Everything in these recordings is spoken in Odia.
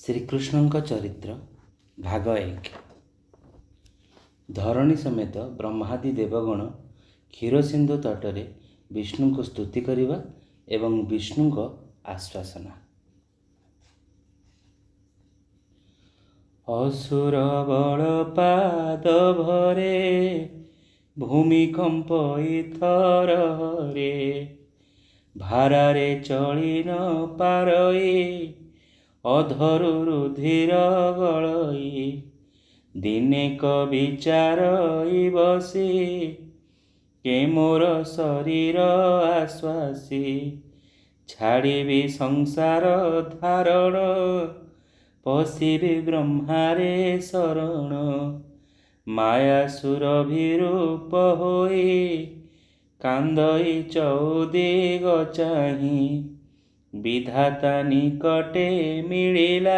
ଶ୍ରୀକୃଷ୍ଣଙ୍କ ଚରିତ୍ର ଭାଗ 1। ଧରଣୀ ସମେତ ବ୍ରହ୍ମାଦି ଦେବଗଣ କ୍ଷୀରସିନ୍ଧୁ ତଟରେ ବିଷ୍ଣୁଙ୍କୁ ସ୍ତୁତି କରିବା ଏବଂ ବିଷ୍ଣୁଙ୍କ ଆଶ୍ୱାସନା। ଅସୁର ବଳ ପାଦ ଭରେ ଭୂମିକମ୍ପ ଇଥରରେ ଭାରାରେ ଚଳି ନ ପାରଇ ଅଧରୁ ରୁଧିର ଗଳଇ ଦିନେକ ବିଚାରଇ ବସି କେ ମୋର ଶରୀର ଆଶ୍ୱାସୀ ଛାଡ଼ିବି ସଂସାର ଧାରଣ ପଶିବି ବ୍ରହ୍ମାରେ ଶରଣ ମାୟା ସୁରଭିରୂପ ହୋଇ କାନ୍ଦଇ ଚଉଦିଗ ଚାହିଁ ବିଧାତା ନିକଟେ ମିଳିଲା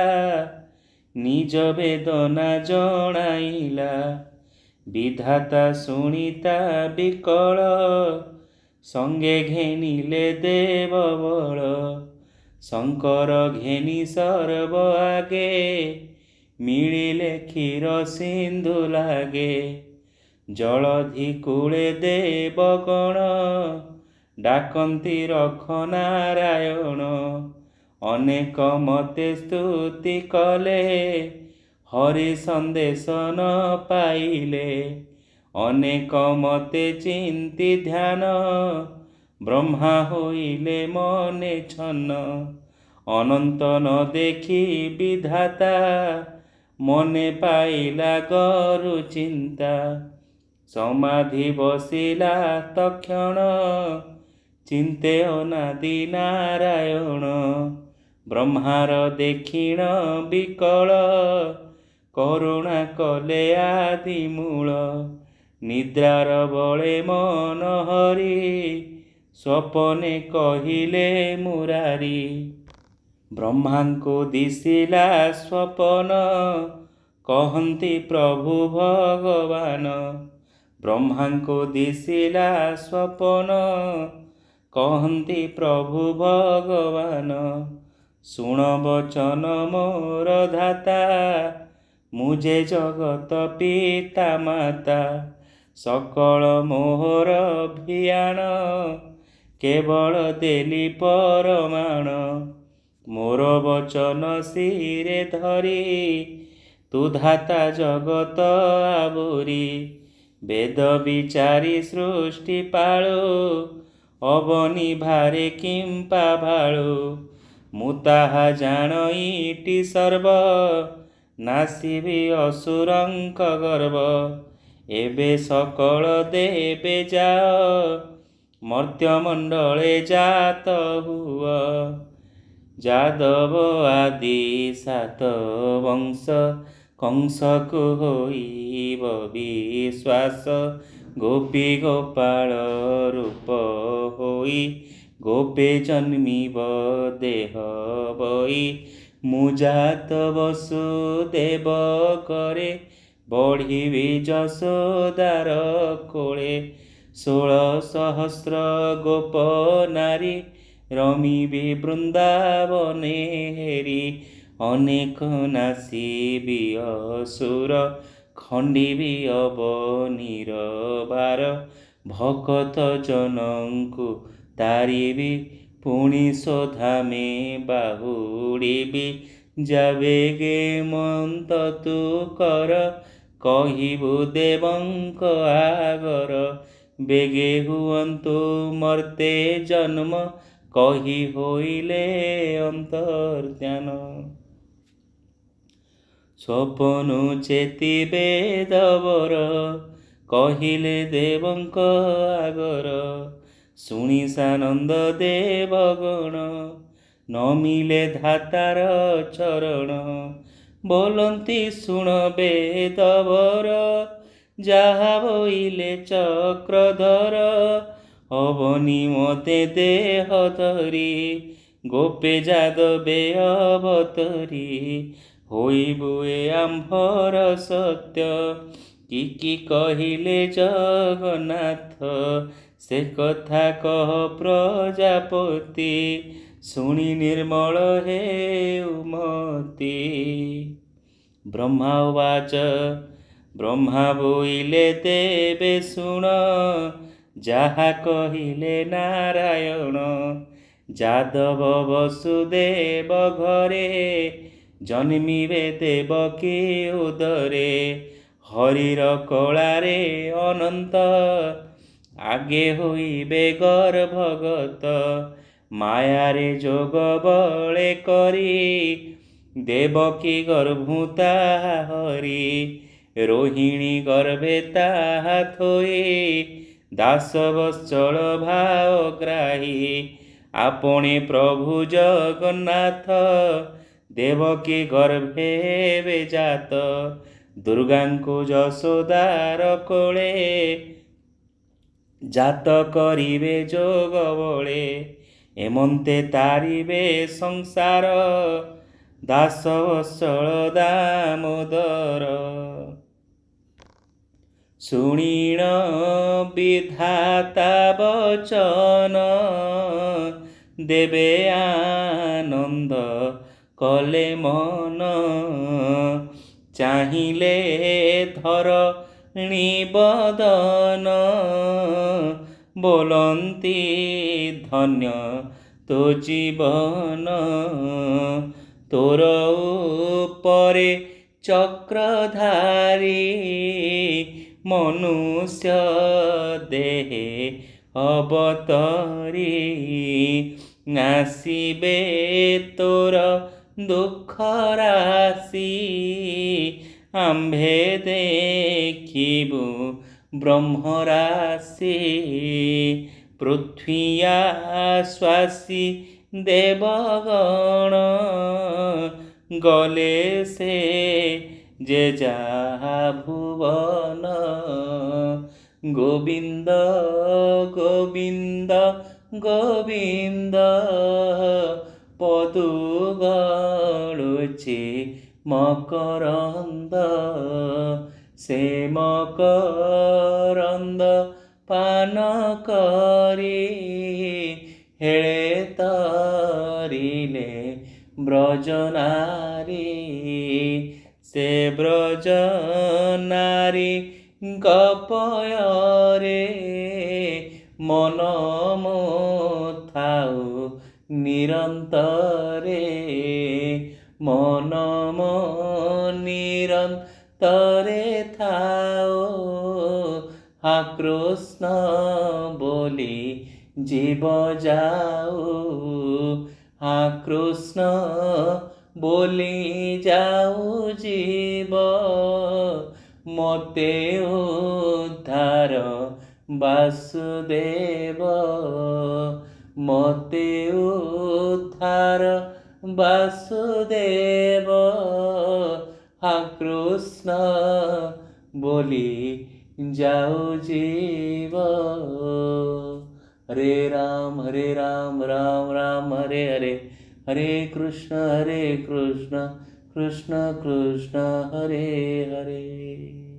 ନିଜ ବେଦନା ଜଣାଇଲା ବିଧାତା ଶୁଣିତା ବିକଳ ସଙ୍ଗେ ଘେନିଲେ ଦେବ ବଳ ଶଙ୍କର ଘେନି ସର୍ବ ଆଗେ ମିଳିଲେ କ୍ଷୀର ସିନ୍ଧୁ ଲାଗେ ଜଳଧି କୂଳେ ଦେବଗଣ ଡାକନ୍ତି ରଖ ନାରାୟଣ ଅନେକ ମତେ ସ୍ତୁତି କଲେ ହରି ସନ୍ଦେଶ ନ ପାଇଲେ ଅନେକ ମତେ ଚିନ୍ତି ଧ୍ୟାନ ବ୍ରହ୍ମା ହୋଇଲେ ମନେ ଛନ୍ନ ଅନନ୍ତ ନ ଦେଖି ବିଧାତା ମନେ ପାଇଲା ଗରୁ ଚିନ୍ତା ସମାଧି ବସିଲା ତକ୍ଷଣ ଚିନ୍ତେ ଅନାଦି ନାରାୟଣ ବ୍ରହ୍ମାର ଦେଖିଣ ବିକଳ କରୁଣା କଲେ ଆଦି ମୂଳ ନିଦ୍ରାର ବଳେ ମନ ହରି ସ୍ୱପନେ କହିଲେ ମୁରାରି ବ୍ରହ୍ମାଙ୍କୁ ଦିଶିଲା ସ୍ୱପନ କହନ୍ତି ପ୍ରଭୁ ଭଗବାନ ବ୍ରହ୍ମାଙ୍କୁ ଦିଶିଲା ସ୍ୱପନ କହନ୍ତି ପ୍ରଭୁ ଭଗବାନ ଶୁଣ ବଚନ ମୋର ଧାତା ମୁଁ ଯେ ଜଗତ ପିତା ମାତା ସକଳ ମୋହର ଭିଆଣ କେବଳ ଦେଲି ପରମାଣ ମୋର ବଚନ ଶିରେ ଧରି ତୁ ଧାତା ଜଗତ ଆବୁରି ବେଦ ବିଚାରି ସୃଷ୍ଟି ପାଳୁ ଅବନି ଭାରେ କିମ୍ପା ଭାଳୁ ମୁଁ ତାହା ଜାଣଇଟି ସର୍ବ ନାସିବି ଅସୁରଙ୍କ ଗର୍ବ ଏବେ ସକଳ ଦେବେ ଯାଅ ମର୍ତ୍ତ୍ୟମଣ୍ଡଳେ ଜାତ ହୁଅ ଯାଦବ ଆଦି ସାତ ବଂଶ କଂସକୁ ହୋଇବ ବିଶ୍ୱାସ ଗୋପୀ ଗୋପାଳ ରୂପ ହୋଇ ଗୋପେ ଜନ୍ମିବ ଦେହ ବଇ ମୁଁ ଜାତ ବସୁଦେବ କରେ ବଢ଼ିବି ଯଶୋଦାର କୋଳେ 16,000 ଗୋପ ନାରୀ ରମିବି ବୃନ୍ଦାବନେ ହେରି ଅନେକ ନାସିବି ଅସୁର ଖଣ୍ଡିବି ଅବନୀର ବାର ଭକତ ଜନଙ୍କୁ ତାରିବି ପୁଣି ଶୋଧାମେ ବାହୁଡ଼ିବି ଯାବେଗେ ମନ୍ତ ତୁ କର କହିବୁ ଦେବଙ୍କ ଆଗର ବେଗେ ହୁଅନ୍ତୁ ମର୍ତ୍ତେ ଜନ୍ମ କହି ହୋଇଲେ ଅନ୍ତର୍ଧ୍ୟାନ ସ୍ୱପନୁ ଚେତି ବେଦବର କହିଲେ ଦେବଙ୍କ ଆଗର ଶୁଣି ସାନନ୍ଦ ଦେବଗଣ ନମିଲେ ଧାତାର ଚରଣ ବୋଲନ୍ତି ଶୁଣ ବେଦବର ଯାହା ବୋଇଲେ ଚକ୍ରଧର ଅବନି ମତେ ଦେହ ଧରି ଗୋପେ ଯାଦବେ ଅବତରି ହୋଇବୁ ଏ ଆମ୍ଭର ସତ୍ୟ କି କହିଲେ ଜଗନ୍ନାଥ ସେ କଥା କହ ପ୍ରଜାପତି ଶୁଣି ନିର୍ମଳ ହେଉ ବ୍ରହ୍ମା ଉବାଚ ବ୍ରହ୍ମା ବୋଇଲେ ତେବେ ଶୁଣ, ଯାହା କହିଲେ ନାରାୟଣ। ଯାଦବ ବସୁଦେବ ଘରେ, ଜନ୍ମିବେ ଦେବକୀ ଉଦରେ। ହରିର କଳାରେ ଅନନ୍ତ, ଆଗେ ହୋଇବେ ଗର୍ଭଗତ। ମାୟାରେ ଯୋଗ ବଳେ କରି, ଦେବକୀ ଗର୍ଭୁ ତାହା ହରି। ରୋହିଣୀ ଗର୍ଭେ ତାହା ଥୋଇ, ଦାସ ବତ୍ସଳ ଭାବ ଗ୍ରାହୀ। ଆପଣି ପ୍ରଭୁ ଜଗନ୍ନାଥ, ଦେବକୀ ଗର୍ଭେ ହେବେ ଜାତ। ଦୁର୍ଗାଙ୍କୁ ଯଶୋଦାର କୋଳେ, ଜାତ କରିବେ ଯୋଗ ବଳେ। ଏମନ୍ତେ ତାରିବେ ସଂସାର, ଦାସ ବତ୍ସଳ ଦାମୋଦର। ଶୁଣିଣ ବିଧାତା ବଚନ, ଦେବେ ଆନନ୍ଦ କଲେ ମନ। ଚାହିଁଲେ ଧରଣୀ ବଦନ, ବୋଲନ୍ତି ଧନ୍ୟ ତୋ ଜୀବନ। ତୋର ଉପରେ ଚକ୍ରଧାରୀ, ମନୁଷ୍ୟ ଦେହେ ଅବତରୀ। ଆସିବେ ତୋର ଦୁଃଖ ରାଶି, ଆମ୍ଭେ ଦେଖିବୁ ବ୍ରହ୍ମ ରାଶି। ପୃଥ୍ୱୀ ଆଶ୍ୱାସୀ ଦେବଗଣ, ଗଲେ ସେ ଯେ ଯାହା ଭୁବନ। ଗୋବିନ୍ଦ ଗୋବିନ୍ଦ ଗୋବିନ୍ଦ, ପଦୁ ଗଳୁଛି ମକରନ୍ଦ। ସେ ମକରନ୍ଦ ପାନ କରି, ହେଳେ ତରିଲେ ବ୍ରଜନାରୀ। ସେ ବ୍ରଜନାରୀ ଗପୟରେ, ମନ ଥାଉ ନିରନ୍ତରେ। ମନ ନିରନ୍ତରେ ଥାଉ, ହା କୃଷ୍ଣ ବୋଲି ଜୀବ ଯାଉ। ହା କୃଷ୍ଣ ବୋଲି ଯାଉ ଜୀବ, ମୋତେ ଉଦ୍ଧାର ବାସୁଦେବ। ମୋତେ ଉଦ୍ଧାର ବାସୁଦେବ। ହା କୃଷ୍ଣ ବୋଲି ଯାଉ ଜୀବ। ହରେ ରାମ ରାମ ରାମ ହରେ ହରେ, ହରେ କୃଷ୍ଣ କୃଷ୍ଣ କୃଷ୍ଣ ହରେ ହରେ।